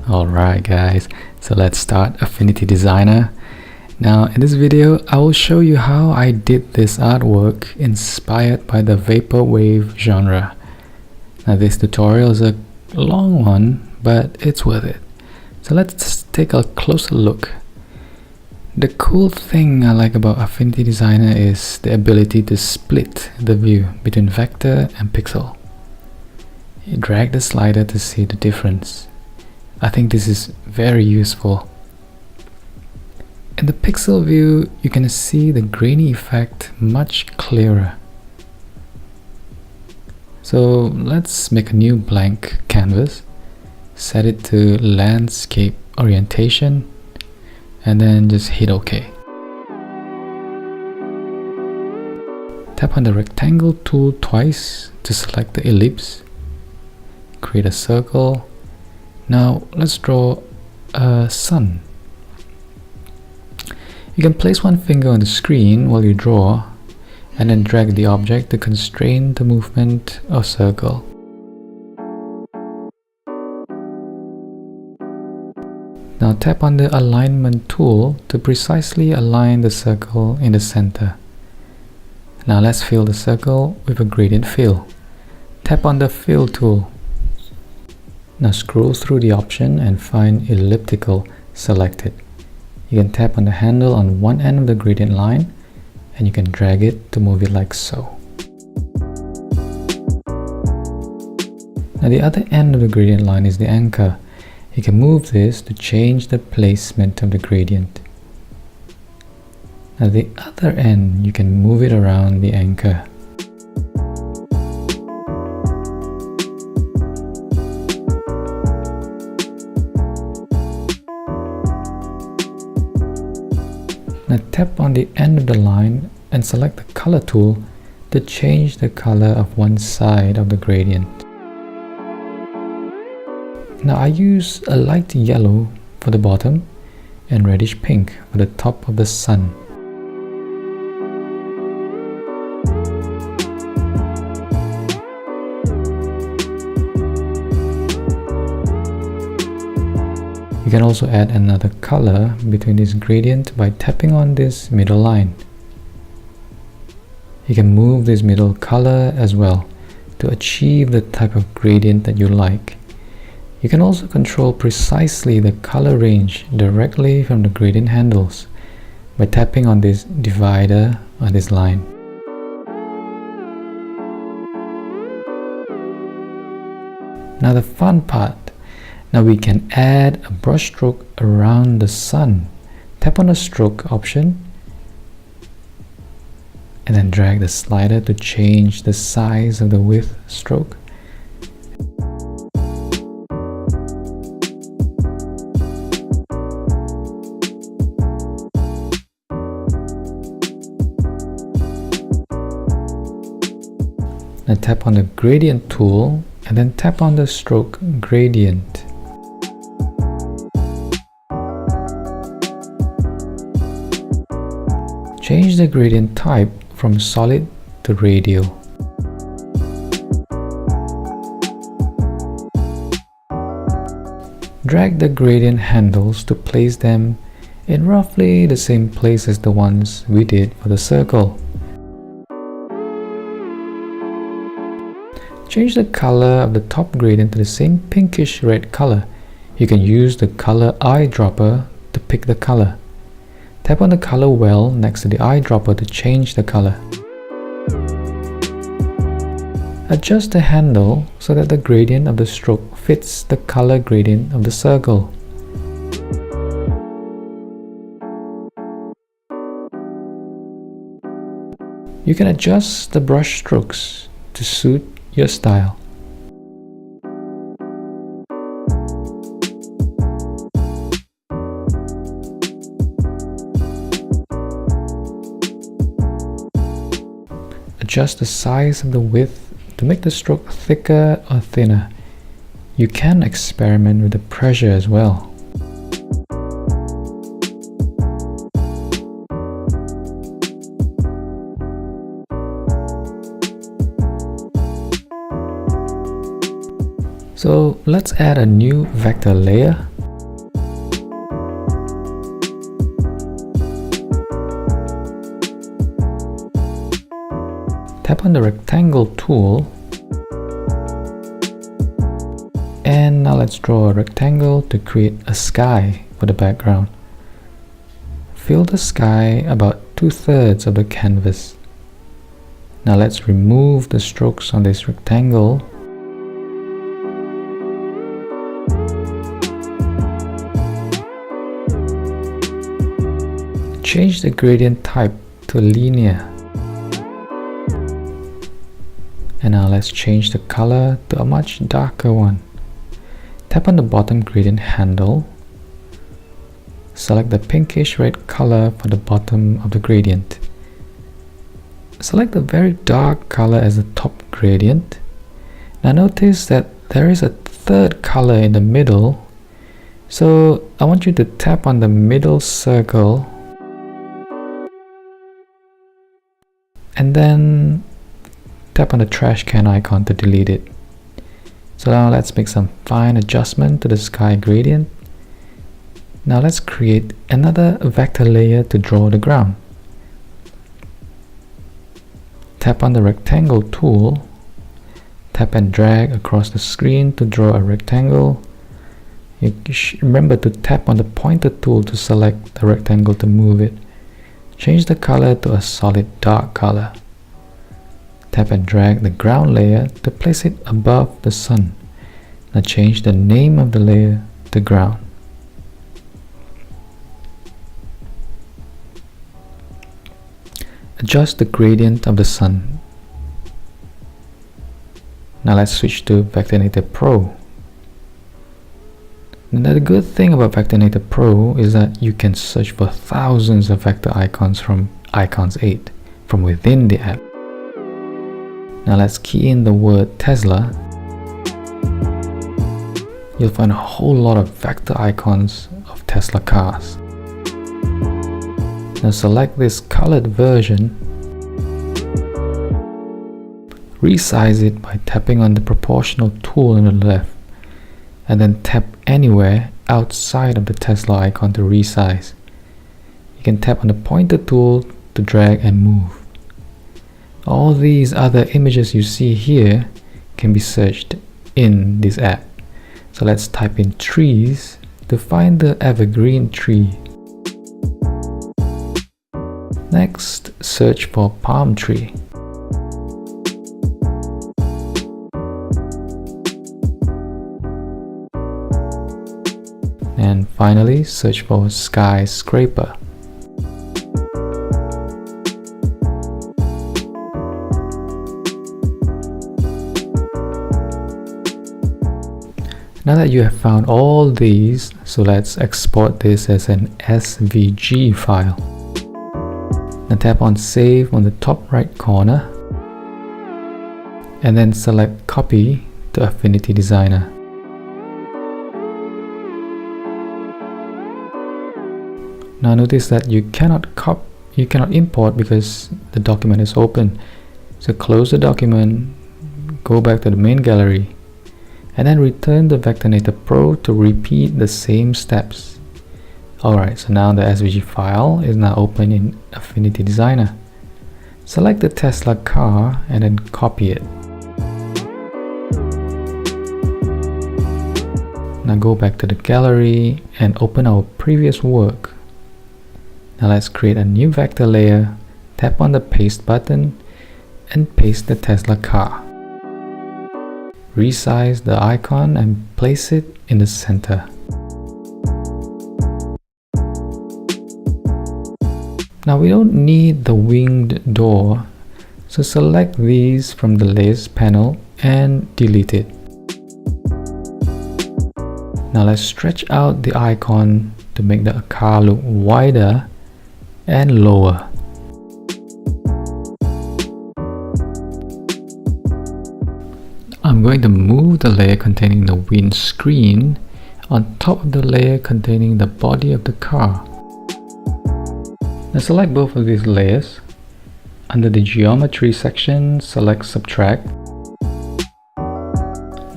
Alright guys, so let's start Affinity Designer. Now in this video I will show you how I did this artwork inspired by the Vaporwave genre. Now this tutorial is a long one, but it's worth it. So let's take a closer look. The cool thing I like about Affinity Designer is the ability to split the view between vector and pixel. You drag the slider to see the difference. I think this is very useful. In the pixel view, you can see the grainy effect much clearer. So let's make a new blank canvas, set it to landscape orientation, and then just hit OK. Tap on the rectangle tool twice to select the ellipse. Create a circle. Now let's draw a sun. You can place one finger on the screen while you draw and then drag the object to constrain the movement of circle. Now tap on the alignment tool to precisely align the circle in the center. Now let's fill the circle with a gradient fill. Tap on the fill tool. Now scroll through the option and find elliptical selected. You can tap on the handle on one end of the gradient line and you can drag it to move it like so. Now the other end of the gradient line is the anchor. You can move this to change the placement of the gradient. Now the other end, you can move it around the anchor. Now tap on the end of the line and select the color tool to change the color of one side of the gradient. Now I use a light yellow for the bottom and reddish pink for the top of the sun. You can also add another color between this gradient by tapping on this middle line. You can move this middle color as well to achieve the type of gradient that you like. You can also control precisely the color range directly from the gradient handles by tapping on this divider on this line. Now the fun part. Now we can add a brush stroke around the sun. Tap on the stroke option and then drag the slider to change the size of the width stroke. Now tap on the gradient tool and then tap on the stroke gradient. Change the gradient type from solid to radial. Drag the gradient handles to place them in roughly the same place as the ones we did for the circle. Change the color of the top gradient to the same pinkish red color. You can use the color eyedropper to pick the color. Tap on the color well next to the eyedropper to change the color. Adjust the handle so that the gradient of the stroke fits the color gradient of the circle. You can adjust the brush strokes to suit your style. Adjust the size of the width to make the stroke thicker or thinner. You can experiment with the pressure as well. So let's add a new vector layer tap on the rectangle tool, and now let's draw a rectangle to create a sky for the background. Fill the sky about 2/3 of the canvas. Now let's remove the strokes on this rectangle. Change the gradient type to linear. And now let's change the color to a much darker one. Tap on the bottom gradient handle. Select the pinkish red color for the bottom of the gradient. Select the very dark color as the top gradient. Now notice that there is a third color in the middle. So I want you to tap on the middle circle and then tap on the trash can icon to delete it. So now let's make some fine adjustment to the sky gradient. Now let's create another vector layer to draw the ground. Tap on the rectangle tool, tap and drag across the screen to draw a rectangle. You remember to tap on the pointer tool to select the rectangle to move it. Change the color to a solid dark color. Tap and drag the ground layer to place it above the sun. Now change the name of the layer to ground. Adjust the gradient of the sun. Now let's switch to Vectorinator Pro. Now the good thing about Vectorinator Pro is that you can search for thousands of vector icons from Icons 8 from within the app. Now let's key in the word Tesla. You'll find a whole lot of vector icons of Tesla cars. Now select this colored version. Resize it by tapping on the proportional tool on the left, and then tap anywhere outside of the Tesla icon to resize. You can tap on the pointer tool to drag and move. All these other images you see here can be searched in this app. So let's type in trees to find the evergreen tree. Next, search for palm tree. And finally, search for skyscraper. Now that you have found all these, so let's export this as an SVG file. Now tap on Save on the top right corner, and then select Copy to Affinity Designer. Now notice that you cannot import because the document is open. So close the document, go back to the main gallery, and then return the Vectorinator Pro to repeat the same steps. Alright, so now the SVG file is now open in Affinity Designer. Select the Tesla car and then copy it. Now go back to the gallery and open our previous work. Now let's create a new vector layer, tap on the paste button and paste the Tesla car. Resize the icon and place it in the center. Now we don't need the winged door, so select these from the layers panel and delete it. Now let's stretch out the icon to make the car look wider and lower. I'm going to move the layer containing the windscreen on top of the layer containing the body of the car. Now select both of these layers. Under the geometry section, select Subtract.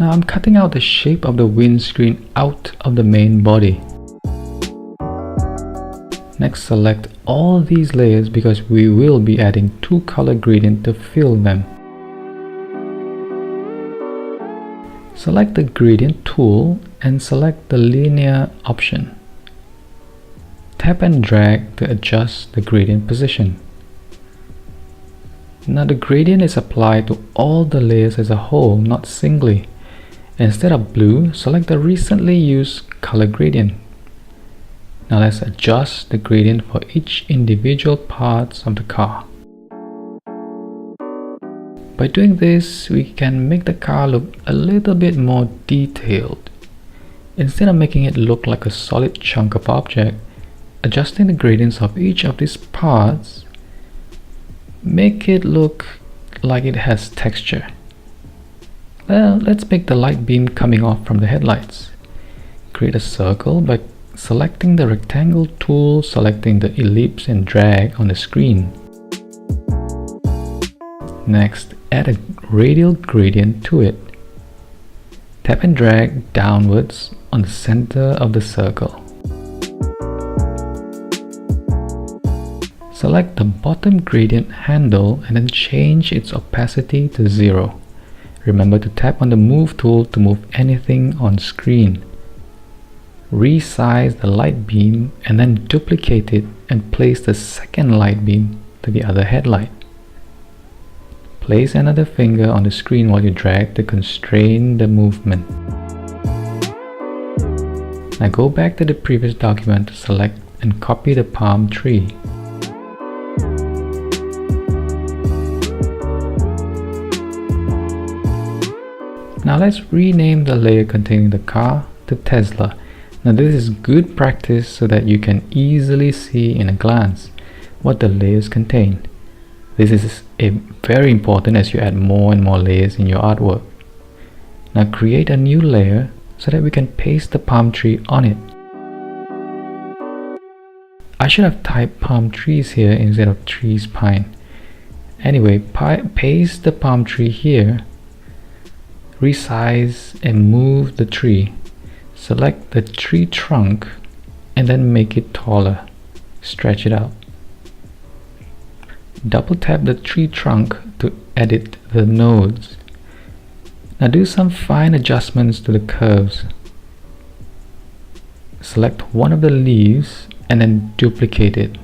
Now I'm cutting out the shape of the windscreen out of the main body. Next, select all these layers because we will be adding two color gradient to fill them. Select the gradient tool and select the linear option. Tap and drag to adjust the gradient position. Now the gradient is applied to all the layers as a whole, not singly. Instead of blue, select the recently used color gradient. Now let's adjust the gradient for each individual parts of the car. By doing this, we can make the car look a little bit more detailed. Instead of making it look like a solid chunk of object, adjusting the gradients of each of these parts make it look like it has texture. Well, let's make the light beam coming off from the headlights. Create a circle by selecting the rectangle tool, selecting the ellipse and drag on the screen. Next, add a radial gradient to it. Tap and drag downwards on the center of the circle. Select the bottom gradient handle and then change its opacity to 0. Remember to tap on the move tool to move anything on screen. Resize the light beam and then duplicate it and place the second light beam to the other headlight. Place another finger on the screen while you drag to constrain the movement. Now go back to the previous document to select and copy the palm tree. Now let's rename the layer containing the car to Tesla. Now this is good practice so that you can easily see in a glance what the layers contain. This is very important as you add more and more layers in your artwork. Now create a new layer so that we can paste the palm tree on it. I should have typed palm trees here instead of trees pine. Anyway, paste the palm tree here. Resize and move the tree. Select the tree trunk and then make it taller. Stretch it out. Double tap the tree trunk to edit the nodes. Now do some fine adjustments to the curves. Select one of the leaves and then duplicate it.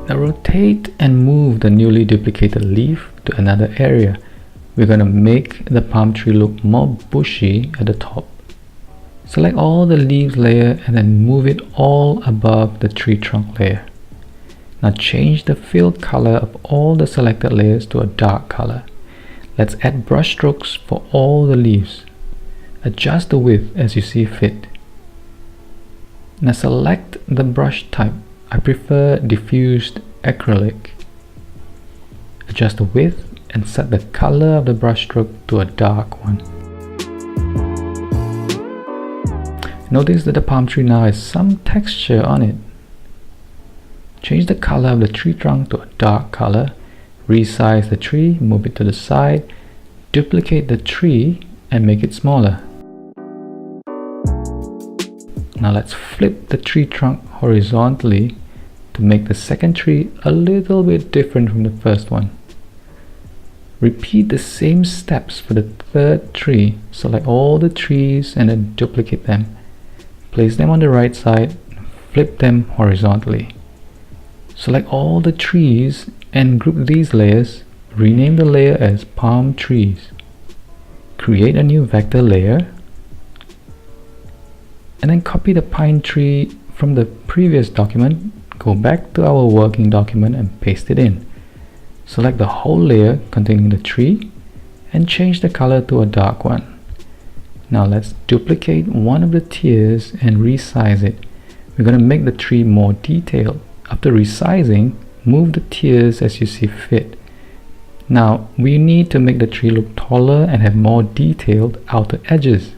Now rotate and move the newly duplicated leaf to another area. We're going to make the palm tree look more bushy at the top. Select all the leaves layer and then move it all above the tree trunk layer. Now change the fill color of all the selected layers to a dark color. Let's add brush strokes for all the leaves. Adjust the width as you see fit. Now select the brush type. I prefer diffused acrylic. Adjust the width and set the color of the brush stroke to a dark one. Notice that the palm tree now has some texture on it. Change the color of the tree trunk to a dark color. Resize the tree, move it to the side, duplicate the tree and make it smaller. Now let's flip the tree trunk horizontally to make the second tree a little bit different from the first one. Repeat the same steps for the third tree. Select all the trees and then duplicate them. Place them on the right side, flip them horizontally. Select all the trees and group these layers. Rename the layer as palm trees. Create a new vector layer and then copy the pine tree from the previous document. Go back to our working document and paste it in. Select the whole layer containing the tree and change the color to a dark one. Now let's duplicate one of the tiers and resize it. We're going to make the tree more detailed. After resizing, move the tiers as you see fit. Now we need to make the tree look taller and have more detailed outer edges.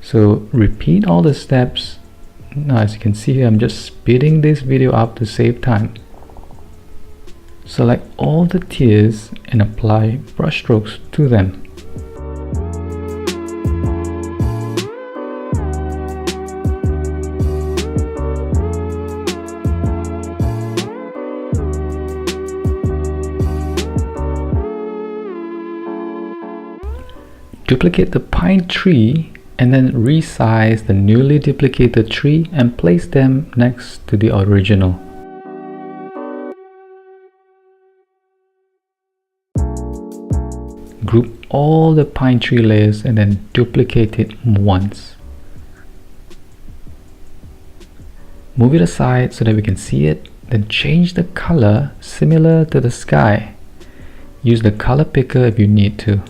So repeat all the steps. Now as you can see here, I'm just speeding this video up to save time. Select all the tiers and apply brush strokes to them. Duplicate the pine tree and then resize the newly duplicated tree and place them next to the original. Group all the pine tree layers and then duplicate it once. Move it aside so that we can see it, then change the color similar to the sky. Use the color picker if you need to.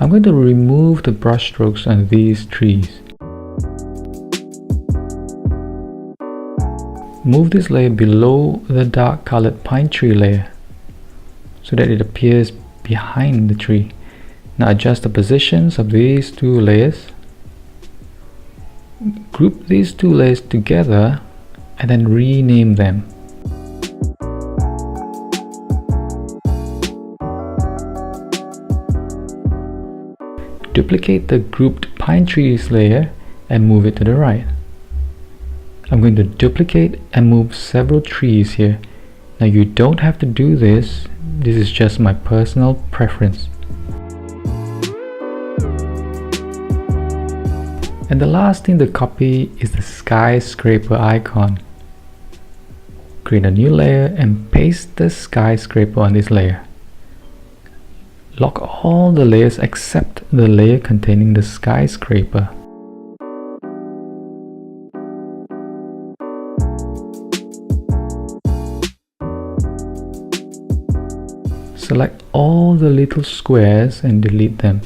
I'm going to remove the brush strokes on these trees. Move this layer below the dark colored pine tree layer so that it appears behind the tree. Now adjust the positions of these two layers. Group these two layers together and then rename them. Duplicate the grouped pine trees layer and move it to the right. I'm going to duplicate and move several trees here. Now you don't have to do this. This is just my personal preference. And the last thing to copy is the skyscraper icon. Create a new layer and paste the skyscraper on this layer. Lock all the layers except the layer containing the skyscraper. Select all the little squares and delete them.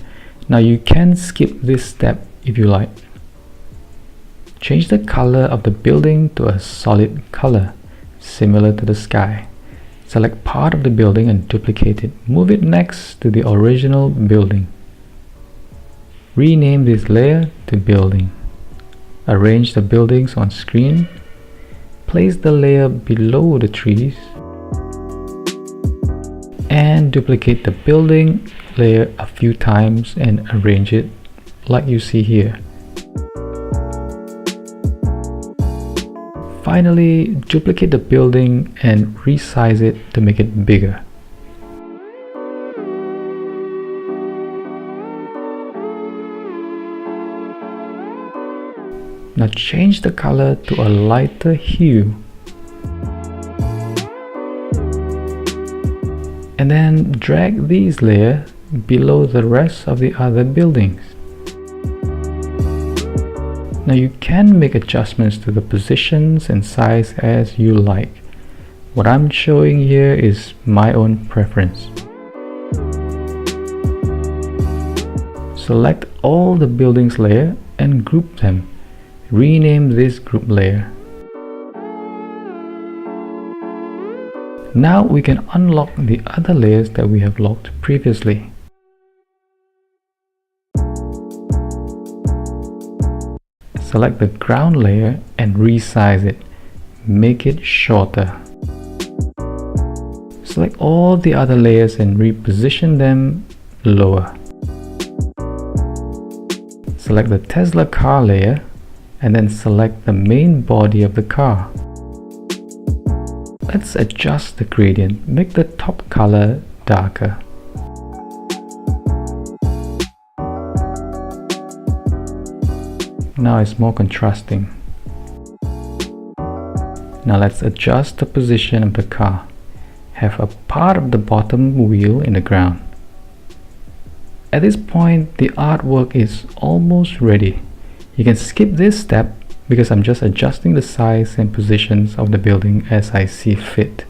Now you can skip this step if you like. Change the color of the building to a solid color, similar to the sky. Select part of the building and duplicate it. Move it next to the original building. Rename this layer to building. Arrange the buildings on screen. Place the layer below the trees. And duplicate the building layer a few times and arrange it like you see here. Finally, duplicate the building and resize it to make it bigger. Now change the color to a lighter hue. And then drag these layers below the rest of the other buildings. Now you can make adjustments to the positions and size as you like. What I'm showing here is my own preference. Select all the buildings layer and group them. Rename this group layer. Now we can unlock the other layers that we have locked previously. Select the ground layer and resize it. Make it shorter. Select all the other layers and reposition them lower. Select the Tesla car layer and then select the main body of the car. Let's adjust the gradient. Make the top color darker. Now it's more contrasting. Now let's adjust the position of the car. Have a part of the bottom wheel in the ground. At this point, the artwork is almost ready. You can skip this step because I'm just adjusting the size and positions of the building as I see fit.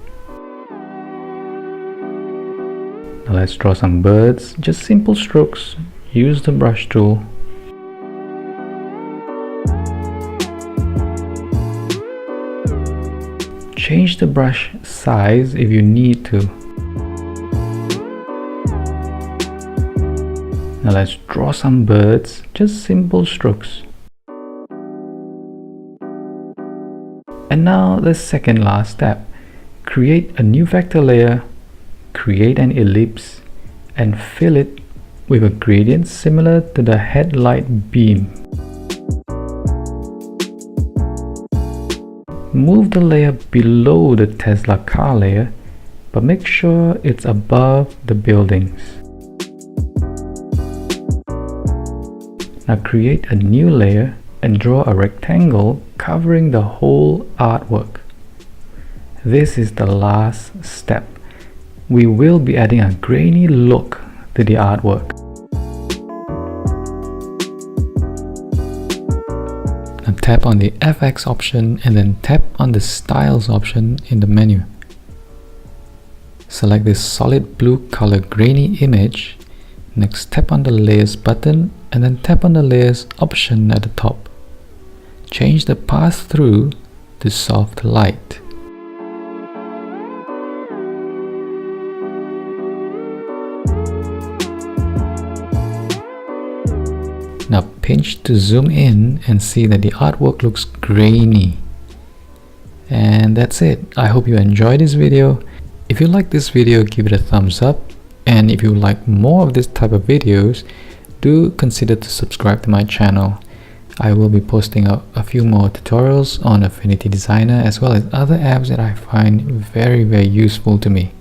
Now let's draw some birds. Just simple strokes. Use the brush tool. Change the brush size if you need to. Now let's draw some birds, just simple strokes. And now the second last step. Create a new vector layer, create an ellipse, and fill it with a gradient similar to the headlight beam. Move the layer below the Tesla car layer, but make sure it's above the buildings. Now create a new layer and draw a rectangle covering the whole artwork. This is the last step. We will be adding a grainy look to the artwork. Now tap on the FX option and then tap on the Styles option in the menu. Select this solid blue color grainy image. Next, tap on the Layers button and then tap on the Layers option at the top. Change the pass-through to soft light. Now pinch to zoom in and see that the artwork looks grainy. And that's it. I hope you enjoyed this video. If you like this video, give it a thumbs up. And if you like more of this type of videos, do consider to subscribe to my channel. I will be posting a few more tutorials on Affinity Designer as well as other apps that I find very useful to me.